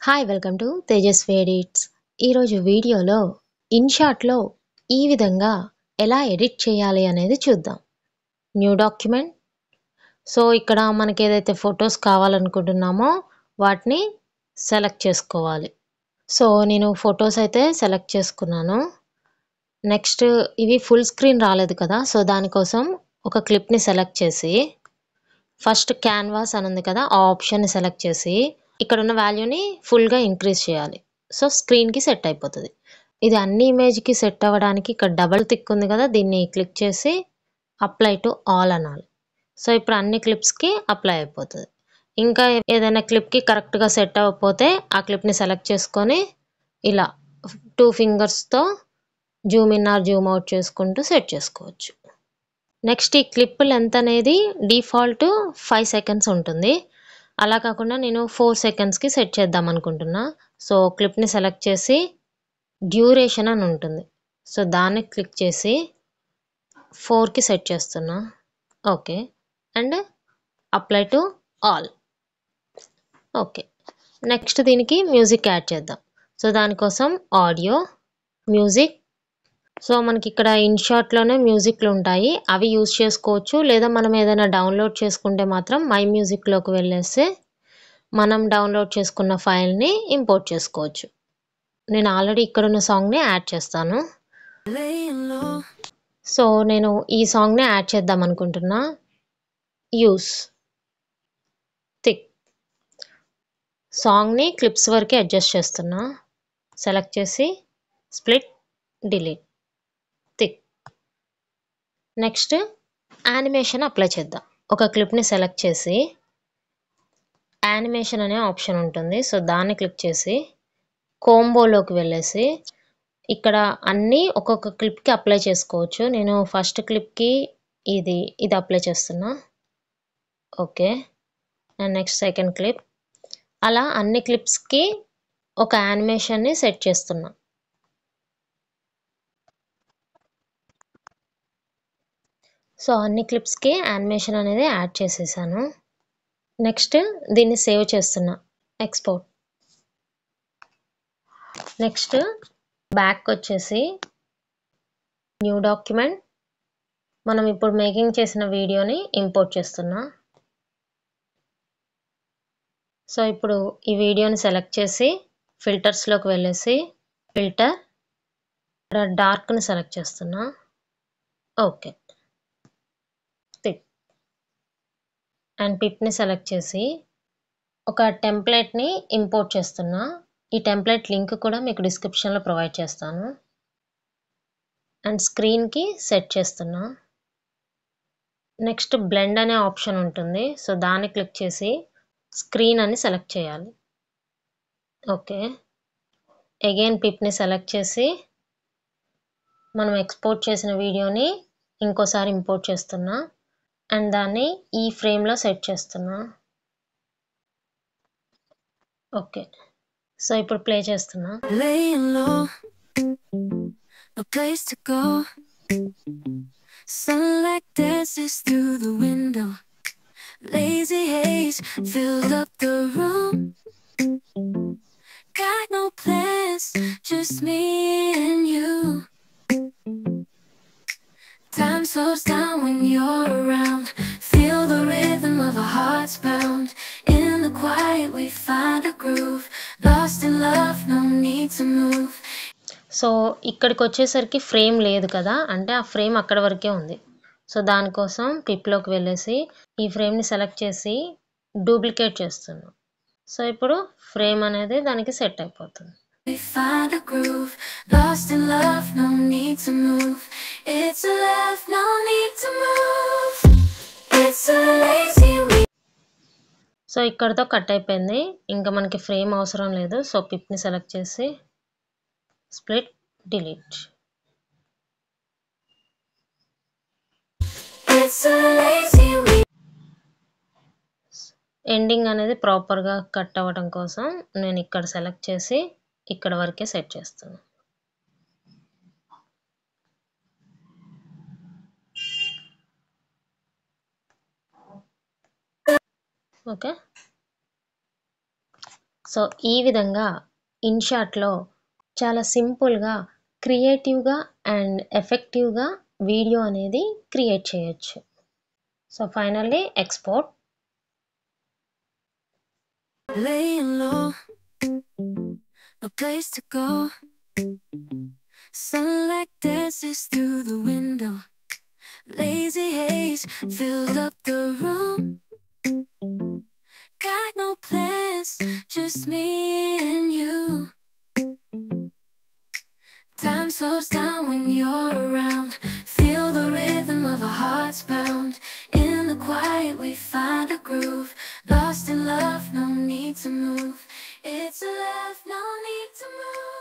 Hi welcome to Tejaswi edits. ఈరోజు వీడియోలో ఇన్‌షాట్‌లో ఈ విధంగా ఎలా ఎడిట్ చేయాలి అనేది చూద్దాం. New document. సో, ఇక్కడ మనకేదైతే ఫోటోస్ కావాలనుకుంటున్నామో వాటిని సెలెక్ట్ చేసుకోవాలి. సో, నేను ఫోటోస్ అయితే సెలెక్ట్ చేసుకున్నాను. నెక్స్ట్ ఇవి ఫుల్ స్క్రీన్ రాలేదు కదా! సో, దానికోసం ఒక క్లిప్‌ని సెలెక్ట్ చేసి ఫస్ట్ క్యాన్వాస్ అని ఉంది కదా! ఆ ఆప్షన్‌ని సెలెక్ట్ చేసి ఇక్కడున్న వాల్యూని ఫుల్‌గా ఇంక్రీజ్ చేయాలి. సో, స్క్రీన్‌కి సెట్ అయిపోతది. ఇది అన్ని ఇమేజ్‌కి సెట్ అవ్వడానికి ఇక్కడ డబుల్ టిక్ ఉంది కదా! దీన్ని క్లిక్ చేసి అప్లై టు ఆల్ అనాలి. సో, ఇప్పుడు అన్ని క్లిప్స్‌కి అప్లై అయిపోతది. ఇంకా ఏదైనా క్లిప్‌కి కరెక్ట్‌గా సెట్ అవ్వకపోతే ఆ క్లిప్‌ని సెలెక్ట్ చేసుకొని ఇలా 2 ఫింగర్స్‌తో zoom in or zoom out చేసుకుంటూ సెట్ చేసుకోవచ్చు. నెక్స్ట్ ఈ క్లిప్ లెంత్ అనేది డిఫాల్ట్ 5 సెకండ్స్ ఉంటుంది. అలా కాకుండా నేను 4 సెకండ్స్‌కి సెట్ చేద్దాం అనుకుంటున్నా. సో, క్లిప్‌ని సెలెక్ట్ చేసి డ్యూరేషన్ అని ఉంటుంది. సో, దాన్ని క్లిక్ చేసి 4కి సెట్ చేస్తున్నా. Okay. And apply to all. Okay. Next దీనికి మ్యూజిక్ యాడ్ చేద్దాం. సో, దానికోసం ఆడియో, మ్యూజిక్. సో, మనకిక్కడ ఇన్‌షాట్‌లోనే మ్యూజిక్‌లుంటాయి. అవి యూజ్ చేసుకోవచ్చు. లేదా మనం ఏదైనా డౌన్‌లోడ్ చేసుకుంటే మాత్రం మై మ్యూజిక్‌లోకి వెళ్ళేస్తే మనం డౌన్‌లోడ్ చేసుకున్న ఫైల్‌ని ఇంపోర్ట్ చేసుకోవచ్చు. నేను ఆల్రెడీ ఇక్కడున్న సాంగ్‌ని యాడ్ చేస్తాను. సో, నేను ఈ సాంగ్‌ని యాడ్ చేద్దాం అనుకుంటున్నా. Use thick. సాంగ్‌ని క్లిప్స్ వరకే అడ్జస్ట్ చేస్తున్నా. సెలెక్ట్ చేసి split, delete, thick. Next animation apply చేద్దాం. ఒక క్లిప్‌ని సెలెక్ట్ చేసి యానిమేషన్ అనే ఆప్షన్ ఉంటుంది. సో, దాన్ని క్లిక్ చేసి కోంబోలోకి వెళ్ళేసి ఇక్కడ అన్నీ ఒక్కొక్క క్లిప్‌కి అప్లై చేసుకోవచ్చు. నేను ఫస్ట్ క్లిప్‌కి ఇది అప్లై చేస్తున్నా. Okay. And next second clip. అలా అన్ని క్లిప్స్‌కి ఒక యానిమేషన్‌ని సెట్ చేస్తున్నా. సో, అన్ని క్లిప్స్‌కి యానిమేషన్ అనేది యాడ్ చేసేసాను. నెక్స్ట్ దీన్ని సేవ్ చేస్తున్నా. ఎక్స్‌పోర్ట్. నెక్స్ట్ బ్యాక్‌కొచ్చేసి న్యూ డాక్యుమెంట్. మనం ఇప్పుడు మేకింగ్ చేసిన వీడియోని ఇంపోర్ట్ చేస్తున్నా. సో, ఇప్పుడు ఈ వీడియోని సెలెక్ట్ చేసి ఫిల్టర్స్‌లోకి వెళ్ళేసి ఫిల్టర్ ఇక్కడ డార్క్‌ని సెలెక్ట్ చేస్తున్నా. ఓకే. థిక్. అండ్ పిప్‌ని సెలెక్ట్ చేసి ఒక టెంప్లేట్‌ని ఇంపోర్ట్ చేస్తున్నా. ఈ టెంప్లేట్ లింక్ కూడా మీకు డిస్క్రిప్షన్‌లో ప్రొవైడ్ చేస్తాను. అండ్ స్క్రీన్‌కి సెట్ చేస్తున్నా. నెక్స్ట్ బ్లెండ్ అనే ఆప్షన్ ఉంటుంది. సో, దాన్ని క్లిక్ చేసి స్క్రీన్ అని సెలెక్ట్ చేయాలి. ఓకే. అగైన్ పిప్‌ని సెలెక్ట్ చేసి మనం ఎక్స్‌పోర్ట్ చేసిన వీడియోని ఇంకోసారి ఇంపోర్ట్ చేస్తున్నా. అండ్ దాన్ని ఈ ఫ్రేమ్‌లో సెట్ చేస్తున్నా. ఓకే. సో, ఇప్పుడు ప్లే చేస్తున్నా. Laying low, no place to go. Sunlight dances through the window. Lazy haze filled up the room. Got no plans, just me and you. Time slows down when you're around. Feel the rhythm of our hearts pound. In the quiet we find a groove. Lost in love, no need to move. So, ఇక్కడికొచ్చేసరికి frame లేదు కదా! అంటే ఆ frame అక్కడి వరకే ఉంది. So, దానికోసం పిప్‌లోకి వెళ్ళేసి ఈ ఫ్రేమ్‌ని సెలెక్ట్ చేసి డూప్లికేట్ చేస్తున్నా. సో, ఇప్పుడు ఫ్రేమ్ అనేది దానికి సెట్ అయిపోతుంది. We find a groove, lost in love, no need to move. It's a love, no need to move. It's a lazy week. So, ఇక్కడితో కట్ అయిపోయింది. ఇంకా మనకి ఫ్రేమ్ అవసరం లేదు. సో, పిప్‌ని సెలెక్ట్ చేసి split, delete. It's a lazy week. Ending అనేది ప్రాపర్‌గా cut అవ్వడం కోసం నేను ఇక్కడ సెలెక్ట్ చేసి ఇక్కడ వరకే సెట్ చేస్తున్నా. ఓకే. సో ఈ విధంగా ఇన్‌షాట్‌లో చాలా సింపుల్‌గా, క్రియేటివ్‌గా అండ్ ఎఫెక్టివ్‌గా వీడియో అనేది క్రియేట్ చేయొచ్చు. So finally export. Laying low, no place to go. Sunlight dances through the window. Lazy haze filled up the room. Got no plans, just me and you. Time slows down when you're around. Feel the rhythm of our hearts pound. In the quiet we find a groove. Lost in love, no need to move. It's a love, no need to move.